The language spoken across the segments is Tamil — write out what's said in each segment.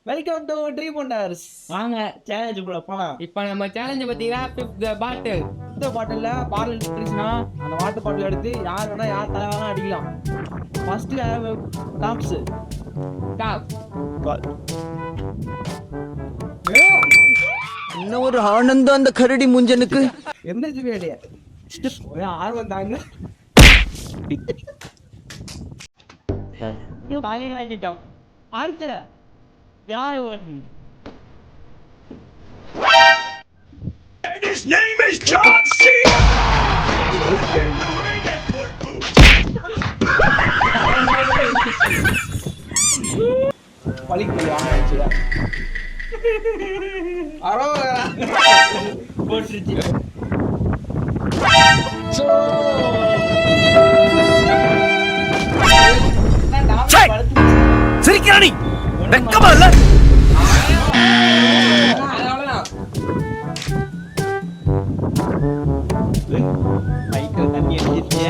Welcome to dream wonders. வாங்க சேலஞ்சுக்குள்ள போலாம். இப்போ நம்ம சேலஞ்சு பார்த்தீங்கன்னா ஃபிஃப்த் பாட்டில். இந்த பாட்டில்ல பால் எடுத்துச்சுன்னா அந்த வாட்டர் பாட்டில் எடுத்து யார் வேணா யார் தலை வேணா அடிக்கலாம். ஃபர்ஸ்ட் டாப்ஸ் டாப் என்ன ஒரு ஆனந்தம் அந்த கரடி முஞ்சனுக்கு. எந்த வேலையா ஒரே ஆர்வம் தாங்க. அடுத்த யார் His name is John C. பழிக்கு வாங்க அரோ போட்டுருச்சு. சிரிக்கிறானி வெக்கமா இல்ல? மைக்கில் தண்ணி அடிச்சிருச்சு.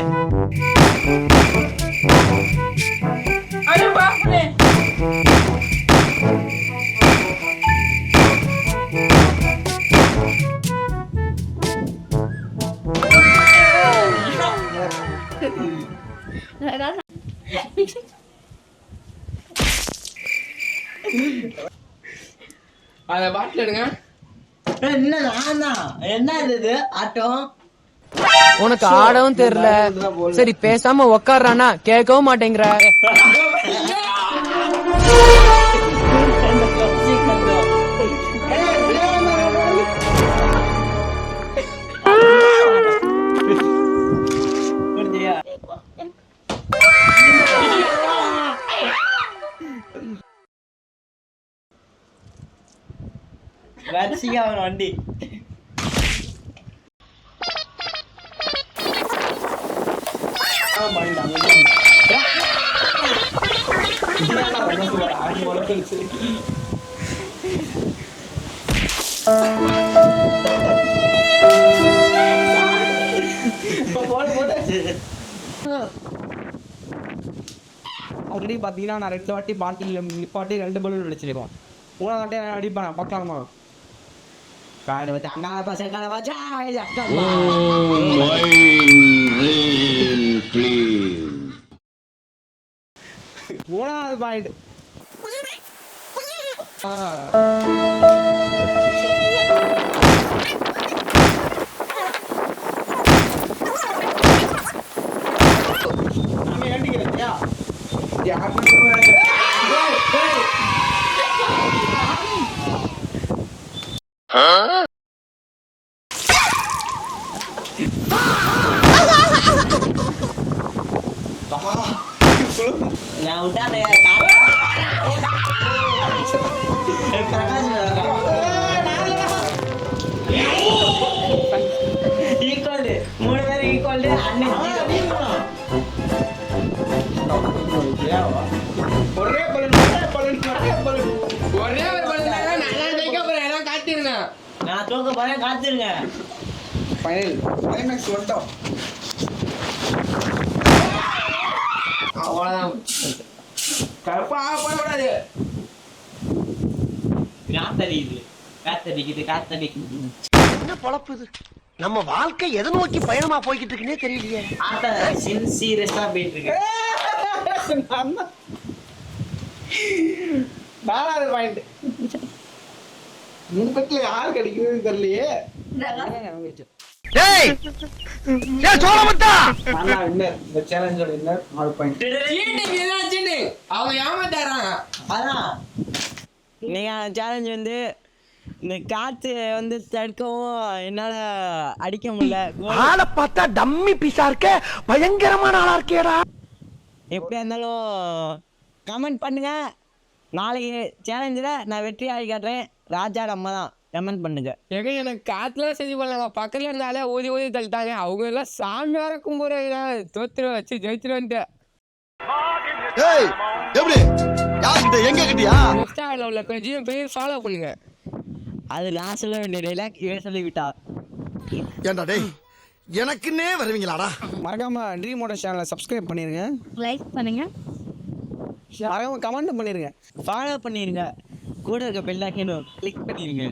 அந்த பாட்டில் எடுங்க. என்ன என்ன இது ஆட்டம்? உனக்கு ஆடவும் தெரியல. சரி பேசாம உக்காடுறானா கேட்கவும் மாட்டேங்கிற. வரிசையா அவன் வண்டி ஆல்ரெடி பார்த்தீங்கன்னா நான் 2 வாட்டி பாட்டில் நிப்பாட்டி 2 பலூன் அடிச்சிருக்கோம். 3ஆவது வாட்டி அடிப்பேன் பார்க்கலாமா? காடு வச்சு அண்ணா பசங்க காலை வச்சா மூணாவது பாயிண்ட். நான் விட்டானே ஈக்குவல் 3 பேர் ஈக்குவல் அண்ணன் ஒரே பலூன் ஒரே ஒரு பலூன் தான் நல்லா ஜெயிக்க போறேன். எல்லாம் காத்திருங்க. நான் தூக்க போறேன் காத்துருங்க. ஃபைனல் கிளைமேக்ஸ் வந்துட்டோம். அவ்வளோதான். கருப்பா பண்ணக்கூடாது. காத்தடிக்குது என்ன பொழப்பு இது? நம்ம வாழ்க்கை எதை நோக்கி பயணமா போய்கிட்டு இருக்குன்னே தெரியலையே. ஆட்ட சீரியஸா போயிட்டு இருக்கு. 4வது பாயிண்ட். 3 பேர்ல யார் கிடைக்குதுன்னு தெரியலையே. டேய் ஏய் சோளமுத்தா ஆனா வின்னர் இந்த சேலஞ்சோட வின்னர் 4 பாயிண்ட். சீட்டிங் இதெல்லாம் சீட்டிங். அவங்க ஏமாத்தாறாங்க. அதான் நீங்க சேலஞ்ச் வந்து இந்த காத்து வந்து தடுக்கவும் என்னால அடிக்க முடியல. ஆளை பார்த்தா டம்மி பீஸா இருக்க, பயங்கரமான ஆளா இருக்கேடா. எப்படியா இருந்தாலும் கமெண்ட் பண்ணுங்க. நாளைக்கு சேலஞ்சில் நான் வெற்றி ஆகி காட்டுறேன். ராஜா நம்ம தான் கமெண்ட் பண்ணுங்க. எனக்கு காத்துல செஞ்சு பண்ணலாம். பக்கத்துல இருந்தாலே ஊதி ஊதி தள்ளிட்டாங்க. அவங்க எல்லாம் சாமி வர கும்புறாங்க. தோத்துரு வச்சு ஜெயிச்சிருவான்ட்டு. ஏய் எப்படி யார்கிட்ட எங்க கிட்டியா? இன்ஸ்டாவில் உள்ள பேஜையும் ஃபாலோ பண்ணுங்க. அது நான் சொல்ல வேண்டிய டைலாக் இவன் சொல்லிவிட்டா. ஏண்டா டேய் எனக்குன்னே வருவீங்களாடா? மறக்காம ட்ரீம் மோட்டர் சேனலை சப்ஸ்கிரைப் பண்ணிருங்க, லைக் பண்ணுங்க, மறக்காம கமெண்ட் பண்ணிருங்க, ஃபாலோ பண்ணிருங்க. கூட இருக்க பெல் ஐக்கனும் கிளிக் பண்ணிடுங்க.